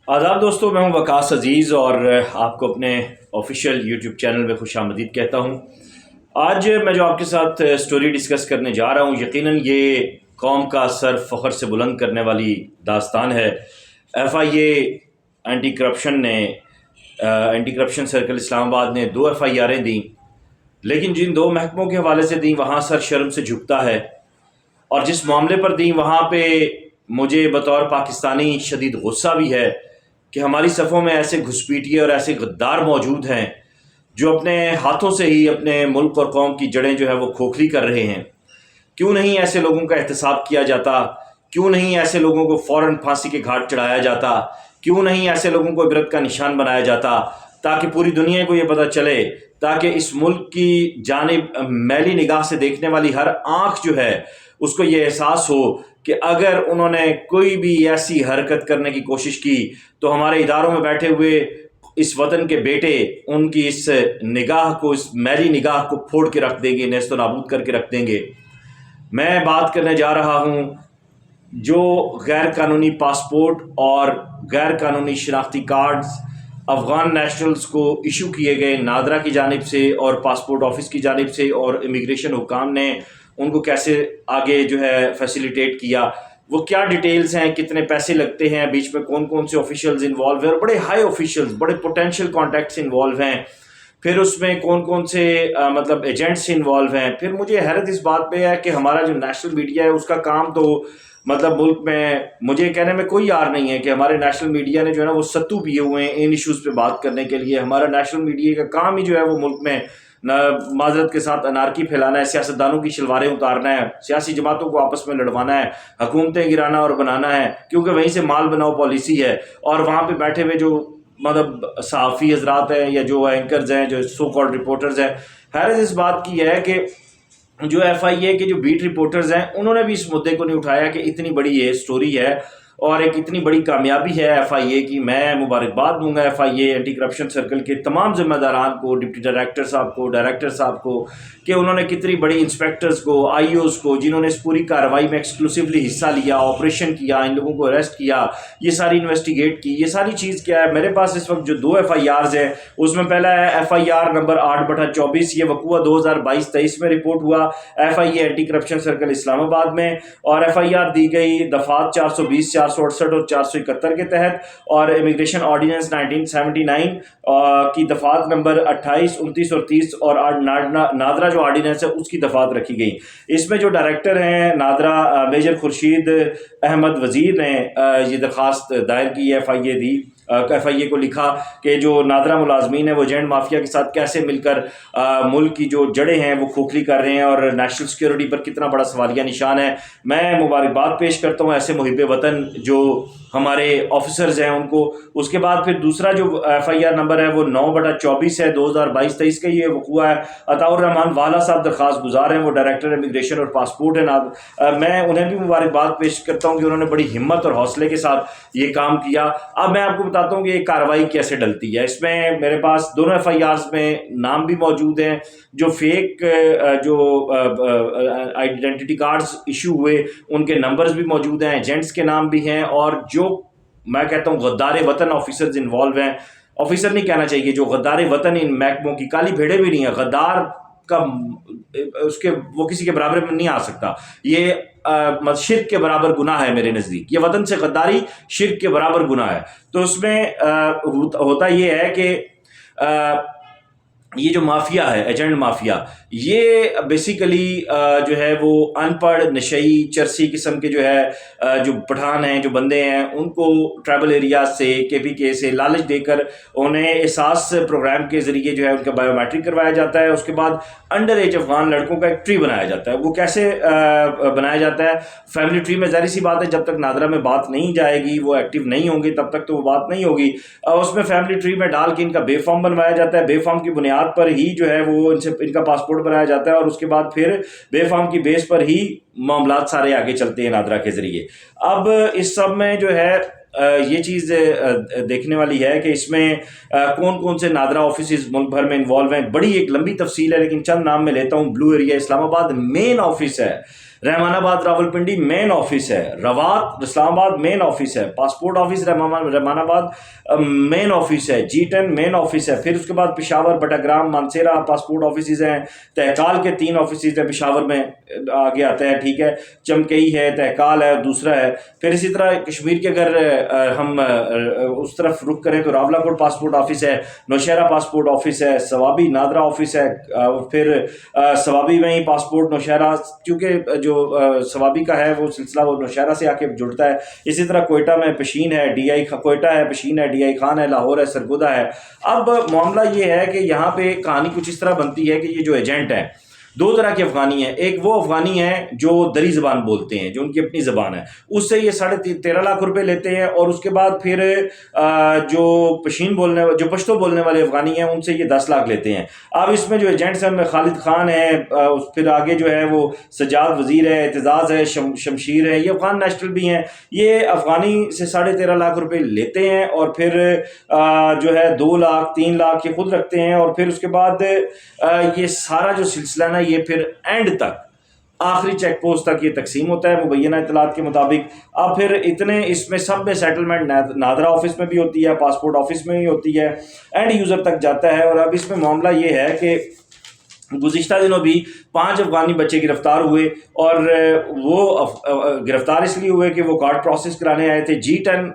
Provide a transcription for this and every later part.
آداب دوستو، میں ہوں وقاص عزیز اور آپ کو اپنے آفیشیل یوٹیوب چینل میں خوش آمدید کہتا ہوں۔ آج میں جو آپ کے ساتھ سٹوری ڈسکس کرنے جا رہا ہوں، یقیناً یہ قوم کا سر فخر سے بلند کرنے والی داستان ہے۔ ایف آئی اے اینٹی کرپشن سرکل اسلام آباد نے 2 ایف آئی آریں دیں، لیکن جن 2 محکموں کے حوالے سے دیں وہاں سر شرم سے جھکتا ہے، اور جس معاملے پر دیں وہاں پہ مجھے بطور پاکستانی شدید غصہ بھی ہے کہ ہماری صفوں میں ایسے گھسپیٹیے اور ایسے غدار موجود ہیں جو اپنے ہاتھوں سے ہی اپنے ملک اور قوم کی جڑیں جو ہے وہ کھوکھلی کر رہے ہیں۔ کیوں نہیں ایسے لوگوں کا احتساب کیا جاتا؟ کیوں نہیں ایسے لوگوں کو فوراً پھانسی کے گھاٹ چڑھایا جاتا؟ کیوں نہیں ایسے لوگوں کو عبرت کا نشان بنایا جاتا تاکہ پوری دنیا کو یہ پتہ چلے، تاکہ اس ملک کی جانب میلی نگاہ سے دیکھنے والی ہر آنکھ جو ہے اس کو یہ احساس ہو کہ اگر انہوں نے کوئی بھی ایسی حرکت کرنے کی کوشش کی تو ہمارے اداروں میں بیٹھے ہوئے اس وطن کے بیٹے ان کی اس نگاہ کو، اس میلی نگاہ کو پھوڑ کے رکھ دیں گے، نیست و نابود کر کے رکھ دیں گے۔ میں بات کرنے جا رہا ہوں جو غیر قانونی پاسپورٹ اور غیر قانونی شناختی کارڈز افغان نیشنلز کو ایشو کیے گئے نادرا کی جانب سے اور پاسپورٹ آفس کی جانب سے، اور امیگریشن حکام نے ان کو کیسے آگے جو ہے فیسیلیٹیٹ کیا، وہ کیا ڈیٹیلز ہیں، کتنے پیسے لگتے ہیں، بیچ میں کون کون سے آفیشلز انوالو ہیں، اور بڑے ہائی آفیشلز، بڑے پوٹینشیل کانٹیکٹس انوالو ہیں، پھر اس میں کون کون سے مطلب ایجنٹس انوالو ہیں۔ پھر مجھے حیرت اس بات پہ ہے کہ ہمارا جو نیشنل میڈیا ہے اس کا کام تو مطلب ملک میں مجھے کہنے میں کوئی یار نہیں ہے کہ ہمارے نیشنل میڈیا نے جو ہے نا وہ ستو پیے ہوئے ہیں ان ایشوز پہ بات کرنے کے لیے۔ ہمارا نیشنل میڈیا کا کام ہی جو ہے وہ ملک میں معذرت کے ساتھ انارکی پھیلانا ہے، سیاستدانوں کی شلواریں اتارنا ہے، سیاسی جماعتوں کو آپس میں لڑوانا ہے، حکومتیں گرانا اور بنانا ہے، کیونکہ وہیں سے مال بناؤ پالیسی ہے۔ اور وہاں پہ بیٹھے ہوئے جو مطلب صحافی حضرات ہیں یا جو اینکرز ہیں، جو سو کالڈ رپورٹرز ہیں، حیرت اس بات کی ہے کہ جو ایف آئی اے کے جو بیٹ رپورٹرز ہیں انہوں نے بھی اس مدعے کو نہیں اٹھایا کہ اتنی بڑی یہ سٹوری ہے اور ایک اتنی بڑی کامیابی ہے ایف آئی اے کی۔ میں مبارکباد دوں گا ایف آئی اے اینٹی کرپشن سرکل کے تمام ذمہ داران کو، ڈپٹی ڈائریکٹر صاحب کو، ڈائریکٹر صاحب کو، کہ انہوں نے کتنی بڑی انسپیکٹرز کو، آئی اوز کو، جنہوں نے اس پوری کارروائی میں ایکسکلوسیولی حصہ لیا، آپریشن کیا، ان لوگوں کو اریسٹ کیا، یہ ساری انویسٹیگیٹ کی۔ یہ ساری چیز کیا ہے؟ میرے پاس اس وقت جو 2 ایف آئی آرز ہیں اس میں پہلا ہے ایف آئی آر نمبر 8/24، یہ وقوع 2022-23 میں رپورٹ ہوا ایف آئی اے اینٹی کرپشن سرکل اسلام آباد میں، اور ایف آئی آر دی گئی دفعات 420، 468 اور 471 کے تحت، اور امیگریشن آرڈیننس 1979 کی دفعات نمبر 28، 29 اور 30، اور نادرا جو آرڈیننس ہے اس کی دفعات رکھی گئی۔ اس میں جو ڈائریکٹر ہیں نادرا میجر خورشید احمد وزیر نے یہ درخواست دائر کی، ایف آئی اے کو لکھا کہ جو نادرا ملازمین ہیں وہ ایجنٹ مافیا کے ساتھ کیسے مل کر ملک کی جو جڑیں ہیں وہ کھوکھلی کر رہے ہیں اور نیشنل سیکیورٹی پر کتنا بڑا سوالیہ نشان ہے۔ میں مبارکباد پیش کرتا ہوں ایسے محب وطن جو ہمارے آفیسرز ہیں ان کو۔ اس کے بعد پھر دوسرا جو ایف آئی آر نمبر ہے وہ 9/24 ہے 2022-23 کا، یہ وقوع ہے عطاء الرحمان والا صاحب درخواست گزار ہیں، وہ ڈائریکٹر امیگریشن اور پاسپورٹ ہیں۔ میں انہیں بھی مبارکباد پیش کرتا ہوں کہ انہوں نے بڑی ہمت اور حوصلے کے ساتھ یہ کام کیا۔ اب میں آپ کو بتاتا ہوں کہ یہ کارروائی کیسے ڈلتی ہے۔ اس میں میرے پاس دونوں ایف آئی آرز میں نام بھی موجود ہیں، جو فیک جو آئیڈینٹی کارڈز ایشو ہوئے ان کے نمبرز بھی موجود ہیں، ایجنٹس کے نام بھی ہیں، اور جو میں کہتا ہوں غدار وطن آفیسرز انوالو ہیں، آفیسر نہیں کہنا چاہیے، جو غدار وطن ان محکموں کی کالی بھیڑے بھی نہیں ہیں، غدار کا وہ کسی کے برابر میں نہیں آ سکتا۔ یہ شرک کے برابر گناہ ہے میرے نزدیک، یہ وطن سے غداری شرک کے برابر گناہ ہے۔ تو اس میں ہوتا یہ ہے کہ یہ جو مافیا ہے، ایجنٹ مافیا، یہ بیسیکلی جو ہے وہ ان پڑھ نشئی چرسی قسم کے جو ہے جو پٹھان ہیں، جو بندے ہیں، ان کو ٹرائبل ایریا سے، کے پی کے سے لالچ دے کر انہیں احساس پروگرام کے ذریعے جو ہے ان کا بایو میٹرک کروایا جاتا ہے۔ اس کے بعد انڈر ایج افغان لڑکوں کا ایک ٹری بنایا جاتا ہے۔ وہ کیسے بنایا جاتا ہے؟ فیملی ٹری میں ظاہر سی بات ہے جب تک نادرا میں بات نہیں جائے گی، وہ ایکٹیو نہیں ہوں گے تب تک تو وہ بات نہیں ہوگی۔ اس میں فیملی ٹری میں ڈال کے ان کا بے فارم بنوایا جاتا ہے، بے فارم کی بنیاد پر ہی جو ہے وہ ان کا پاسپورٹ بنایا جاتا ہے، اور اس کے بعد پھر بے فارم کی بیس پر ہی معاملات سارے آگے چلتے ہیں نادرا کے ذریعے۔ اب اس سب میں جو ہے یہ چیز دیکھنے والی ہے کہ اس میں کون کون سے نادرا آفیسز ملک بھر میں انوالو ہیں۔ بڑی ایک لمبی تفصیل ہے لیکن چند نام میں لیتا ہوں۔ بلو ایریا اسلام آباد مین آفس ہے، رحمان آباد راولپنڈی مین آفس ہے، روات اسلام آباد مین آفس ہے، پاسپورٹ آفس رحمان آباد مین آفس ہے، G10 مین آفس ہے، پھر اس کے بعد پشاور بٹاگرام مانسیرا پاسپورٹ آفیسز ہیں، تہکال کے 3 آفیسز ہیں پشاور میں آگے آتا ہے، ٹھیک ہے، چمکئی ہے، تہکال ہے، دوسرا ہے، پھر اسی طرح کشمیر کے اگر ہم اس طرف رخ کریں تو راولہ کوٹ پاسپورٹ آفس ہے، نوشہرہ پاسپورٹ آفس ہے، ثوابی نادرا آفس ہے، پھر ثوابی میں ہی پاسپورٹ نوشہرہ، کیونکہ جو ثوابی کا ہے وہ سلسلہ وہ نوشہرہ سے آ کے جڑتا ہے، اسی طرح کوئٹہ میں پشین ہے، ڈی آئی کوئٹہ ہے، پشین ہے، ڈی آئی خان ہے، لاہور ہے، سرگودہ ہے۔ اب معاملہ یہ ہے کہ یہاں پہ کہانی کچھ اس طرح بنتی ہے کہ یہ جو ایجنٹ ہیں 2 طرح کے افغانی ہیں، ایک وہ افغانی ہیں جو دری زبان بولتے ہیں، جو ان کی اپنی زبان ہے، اس سے یہ 13.5 لاکھ روپے لیتے ہیں، اور اس کے بعد پھر جو جو پشتو بولنے والے افغانی ہیں ان سے یہ 10 لاکھ لیتے ہیں۔ اب اس میں جو ایجنٹس ہیں میں خالد خان ہے، پھر آگے جو ہے وہ سجاد وزیر ہے، اعتزاز ہے، شمشیر ہے، یہ افغان نیشنل بھی ہیں، یہ افغانی سے 13.5 لاکھ روپے لیتے ہیں، اور پھر جو ہے 2 لاکھ 3 لاکھ یہ خود رکھتے ہیں، اور پھر اس کے بعد یہ سارا جو سلسلہ نا یہ پھر اینڈ تک آخری چیک پوسٹ تک یہ تقسیم ہوتا ہے مبینہ اطلاعات کے مطابق۔ اب پھر اتنے اس میں سب میں سیٹلمنٹ نادرا آفس میں بھی ہوتی ہے، پاسپورٹ آفس میں بھی ہوتی ہے، اینڈ یوزر تک جاتا ہے۔ اور اب اس میں معاملہ یہ ہے کہ گزشتہ دنوں بھی 5 افغانی بچے گرفتار ہوئے، اور وہ گرفتار اس لیے ہوئے کہ وہ کارڈ پروسیس کرانے آئے تھے۔ G10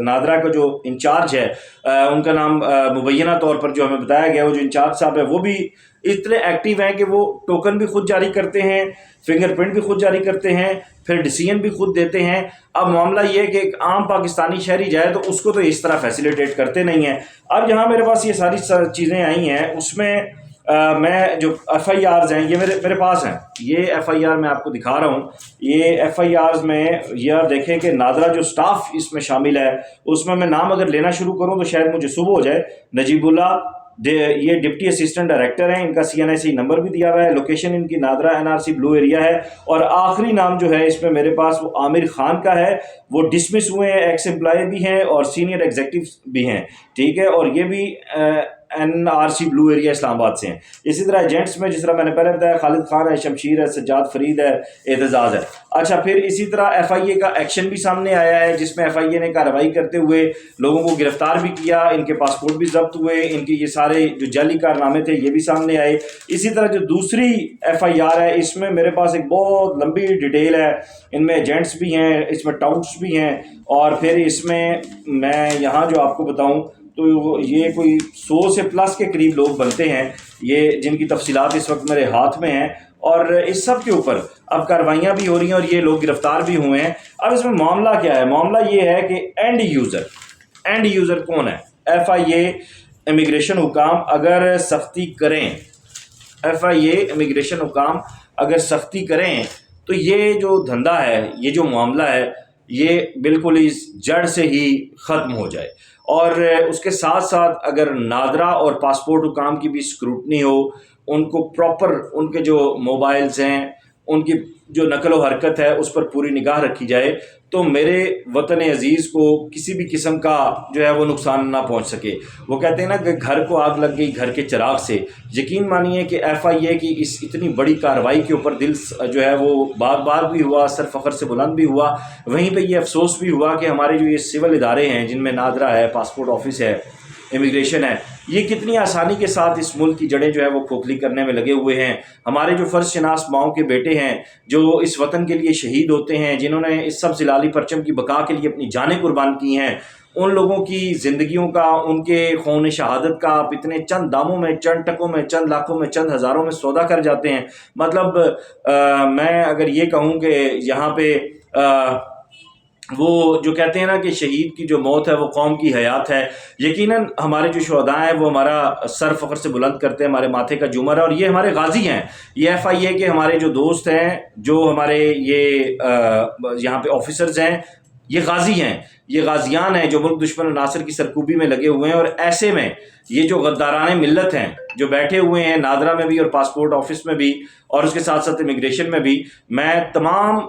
نادرا کا جو انچارج ہے، ان کا نام مبینہ طور پر جو ہمیں بتایا گیا، وہ جو انچارج صاحب ہے وہ بھی اتنے ایکٹیو ہیں کہ وہ ٹوکن بھی خود جاری کرتے ہیں، فنگر پرنٹ بھی خود جاری کرتے ہیں، پھر ڈیسیژن بھی خود دیتے ہیں۔ اب معاملہ یہ ہے کہ ایک عام پاکستانی شہری جائے تو اس کو تو اس طرح فیسیلیٹیٹ کرتے نہیں ہیں۔ اب یہاں میرے پاس یہ ساری چیزیں آئی ہیں، اس میں میں جو ایف آئی آرز ہیں یہ میرے پاس ہیں، یہ ایف آئی آر میں آپ کو دکھا رہا ہوں۔ یہ ایف آئی آرز میں یہ دیکھیں کہ نادرا جو سٹاف اس میں شامل ہے، اس میں نام اگر لینا شروع کروں تو شاید مجھے صبح ہو جائے۔ نجیب اللہ یہ ڈپٹی اسسٹنٹ ڈائریکٹر ہیں، ان کا CNIC نمبر بھی دیا ہوا ہے، لوکیشن ان کی نادرا NRC بلو ایریا ہے، اور آخری نام جو ہے اس میں میرے پاس وہ عامر خان کا ہے، وہ ڈسمس ہوئے ہیں، ایکس امپلائی بھی ہیں اور سینئر ایگزیکٹو بھی ہیں، ٹھیک ہے، اور یہ بھی NRC بلو ایریا اسلام آباد سے ہیں۔ اسی طرح ایجنٹس میں جس طرح میں نے پہلے بتایا خالد خان ہے، شمشیر ہے، سجاد فرید ہے، اعتزاز ہے۔ اچھا، پھر اسی طرح FIA کا ایکشن بھی سامنے آیا ہے، جس میں FIA نے کارروائی کرتے ہوئے لوگوں کو گرفتار بھی کیا، ان کے پاسپورٹ بھی ضبط ہوئے، ان کے یہ سارے جو جعلی کارنامے تھے یہ بھی سامنے آئے۔ اسی طرح جو دوسری FIR ہے، اس میں میرے پاس ایک بہت لمبی ڈیٹیل ہے، ان میں ایجنٹس بھی ہیں، اس میں ٹاؤٹس بھی ہیں، اور پھر اس میں میں یہاں جو آپ کو بتاؤں تو یہ کوئی 100 سے پلس کے قریب لوگ بنتے ہیں، یہ جن کی تفصیلات اس وقت میرے ہاتھ میں ہیں، اور اس سب کے اوپر اب کاروائیاں بھی ہو رہی ہیں اور یہ لوگ گرفتار بھی ہوئے ہیں۔ اب اس میں معاملہ کیا ہے؟ معاملہ یہ ہے کہ اینڈ یوزر کون ہے؟ FIA امیگریشن حکام اگر سختی کریں، FIA امیگریشن حکام اگر سختی کریں تو یہ جو دھندا ہے، یہ جو معاملہ ہے، یہ بالکل اس جڑ سے ہی ختم ہو جائے۔ اور اس کے ساتھ ساتھ اگر نادرا اور پاسپورٹ حکام کی بھی اسکروٹنی ہو، ان کو پراپر ان کے جو موبائلز ہیں، ان کی جو نقل و حرکت ہے اس پر پوری نگاہ رکھی جائے، تو میرے وطن عزیز کو کسی بھی قسم کا جو ہے وہ نقصان نہ پہنچ سکے۔ وہ کہتے ہیں نا کہ گھر کو آگ لگ گئی گھر کے چراغ سے۔ یقین مانیے کہ FIA کی اس اتنی بڑی کارروائی کے اوپر دل جو ہے وہ باغ باغ بھی ہوا، سر فخر سے بلند بھی ہوا، وہیں پہ یہ افسوس بھی ہوا کہ ہمارے جو یہ سول ادارے ہیں، جن میں نادرا ہے، پاسپورٹ آفس ہے، امیگریشن ہے، یہ کتنی آسانی کے ساتھ اس ملک کی جڑیں جو ہے وہ کھوکھلی کرنے میں لگے ہوئے ہیں۔ ہمارے جو فرض شناس ماؤں کے بیٹے ہیں، جو اس وطن کے لیے شہید ہوتے ہیں، جنہوں نے اس سب زلالی پرچم کی بقا کے لیے اپنی جانیں قربان کی ہیں، ان لوگوں کی زندگیوں کا، ان کے خون شہادت کا آپ اتنے چند داموں میں، چند ٹکوں میں، چند لاکھوں میں، چند ہزاروں میں سودا کر جاتے ہیں۔ مطلب میں اگر یہ کہوں کہ یہاں پہ وہ جو کہتے ہیں نا کہ شہید کی جو موت ہے وہ قوم کی حیات ہے، یقیناً ہمارے جو شہداء ہیں وہ ہمارا سر فخر سے بلند کرتے ہیں، ہمارے ماتھے کا جومر ہے، اور یہ ہمارے غازی ہیں۔ یہ FIA کے ہمارے جو دوست ہیں، جو ہمارے یہ یہاں پہ آفیسرز ہیں، یہ غازی ہیں، یہ غازیان ہیں جو ملک دشمن عناصر کی سرکوبی میں لگے ہوئے ہیں۔ اور ایسے میں یہ جو غداران ملت ہیں جو بیٹھے ہوئے ہیں نادرا میں بھی اور پاسپورٹ آفس میں بھی اور اس کے ساتھ ساتھ امیگریشن میں بھی، میں تمام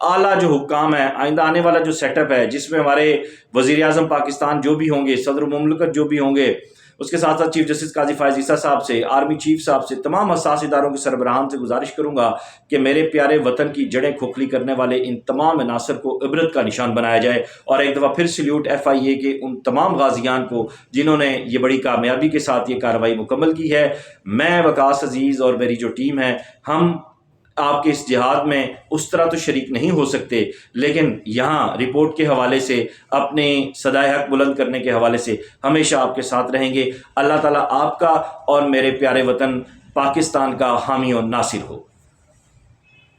اعلیٰ جو حکام ہیں، آئندہ آنے والا جو سیٹ اپ ہے، جس میں ہمارے وزیر اعظم پاکستان جو بھی ہوں گے، صدر مملکت جو بھی ہوں گے، اس کے ساتھ ساتھ چیف جسٹس قاضی فائز عیسیٰ صاحب سے، آرمی چیف صاحب سے، تمام حساس اداروں کے سربراہان سے گزارش کروں گا کہ میرے پیارے وطن کی جڑیں کھوکھلی کرنے والے ان تمام عناصر کو عبرت کا نشان بنایا جائے، اور ایک دفعہ پھر سلیوٹ FIA کے ان تمام غازیان کو جنہوں نے یہ بڑی کامیابی کے ساتھ یہ کارروائی مکمل کی ہے۔ میں وقاص عزیز اور میری جو ٹیم ہے، ہم آپ کے اس جہاد میں اس طرح تو شریک نہیں ہو سکتے، لیکن یہاں رپورٹ کے حوالے سے، اپنے صدائے حق بلند کرنے کے حوالے سے ہمیشہ آپ کے ساتھ رہیں گے۔ اللہ تعالیٰ آپ کا اور میرے پیارے وطن پاکستان کا حامی و ناصر ہو۔